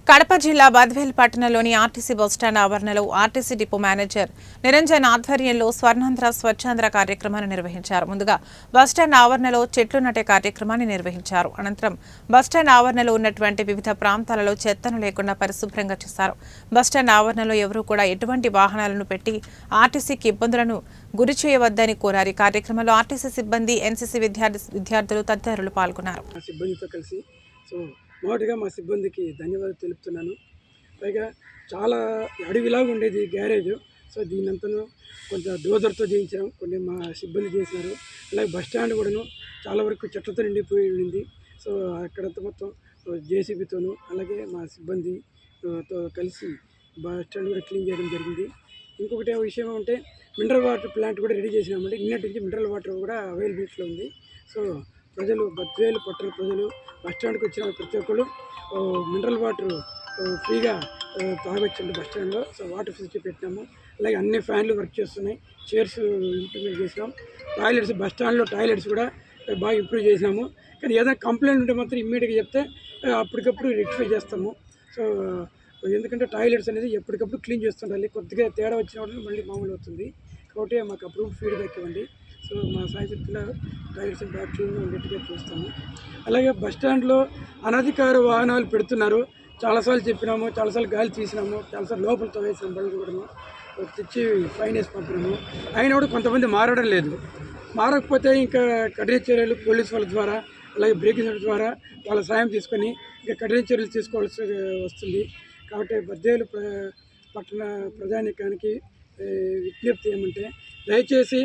కడప జిల్లా బద్వేల్ పట్టణంలోని RTC bus stand ఆవరణలో ఆర్టీసీ డిపో మేనేజర్ నిరంజన్ ఆధ్వర్యంలో స్వర్ణాంధ్ర స్వచ్ఛాంధ్ర కార్యక్రమాన్ని నిర్వహించారు. ముందుగా బస్టాండ్ ఆవరణలో చెట్లు నాటే కార్యక్రమాన్ని నిర్వహించారు. అనంతరం బస్టాండ్ ఆవరణలో ఉన్నటువంటి వివిధ ప్రాంతాలలో చెత్తను లేకుండా పరిశుభ్రంగా చేశారు. బస్టాండ్ ఆవరణలో ఎవరూ కూడా ఎటువంటి వాహనాలను పెట్టి ఆర్టీసీకి ఇబ్బందులను గురి చేయవద్దని కోరారు. కార్యక్రమంలో ఆర్టీసీ సిబ్బంది, ఎన్సీసీ విద్యార్థులు తదితరులు పాల్గొన్నారు. మొదటిగా మా సిబ్బందికి ధన్యవాదాలు తెలుపుతున్నాను. పైగా చాలా అడవిలాగా ఉండేది గ్యారేజ్. సో దీనంతను కొంచెం డోజర్తో చేయించడం కొన్ని మా సిబ్బంది చేసినారు. అలాగే బస్ స్టాండ్ కూడాను చాలా వరకు చెట్లతో నిండిపోయి ఉండింది. సో అక్కడంతా మొత్తం జేసీబీతోను అలాగే మా సిబ్బందితో కలిసి బస్ స్టాండ్ కూడా క్లీన్ చేయడం జరిగింది. ఇంకొకటి విషయం అంటే మినరల్ వాటర్ ప్లాంట్ కూడా రెడీ చేసినామండి. నిన్నటి నుంచి మినరల్ వాటర్ కూడా అవైలబిలిటీలో ఉంది. సో ప్రజలు, బద్వేలు పట్టణ ప్రజలు బస్ స్టాండ్కి వచ్చిన ప్రతి ఒక్కరు మినరల్ వాటర్ ఫ్రీగా తాగొచ్చండి బస్ స్టాండ్లో. సో వాటర్ ఫెసిలిటీ పెట్టినాము. అలాగే అన్ని ఫ్యాన్లు వర్క్ చేస్తున్నాయి. చైర్స్ ఇంప్రూవ్మెంట్ చేసినాం. టాయిలెట్స్, బస్ స్టాండ్లో టాయిలెట్స్ కూడా బాగా ఇంప్రూవ్ చేసినాము. కానీ ఏదైనా కంప్లైంట్ ఉంటే మాత్రం ఇమ్మీడియట్గా చెప్తే అప్పటికప్పుడు రెక్టిఫై చేస్తాము. సో ఎందుకంటే టాయిలెట్స్ అనేది ఎప్పటికప్పుడు క్లీన్ చేస్తుండాలి. కొద్దిగా తేడా వచ్చిన వాళ్ళు మళ్ళీ మామూలు అవుతుంది. కాబట్టి మాకు అప్పుడు ఫీడ్బ్యాక్ ఇవ్వండి. సో మా సాయశక్తిలో టాయిలెట్స్ బాగా క్లీన్గా ఉండేట్టుగా చూస్తాము. అలాగే బస్టాండ్లో అనధికార వాహనాలు పెడుతున్నారు. చాలాసార్లు చెప్పినాము, చాలాసార్లు గాలి తీసినాము, చాలాసార్లు లోపలతో వేసినాము, బళ్ళు కూడా తెచ్చి ఫైన్ వేసి పంపినాము. అయినా కూడా కొంతమంది మారడం లేదు. మారకపోతే ఇంకా కఠిన చర్యలు పోలీసు వాళ్ళ ద్వారా అలాగే బ్రేకింగ్ ద్వారా వాళ్ళ సాయం తీసుకొని ఇంకా కఠిన చర్యలు తీసుకోవాల్సి వస్తుంది. కాబట్టి బద్వేలు పట్టణ ప్రజానీకానికి విజ్ఞప్తి ఏమంటే దయచేసి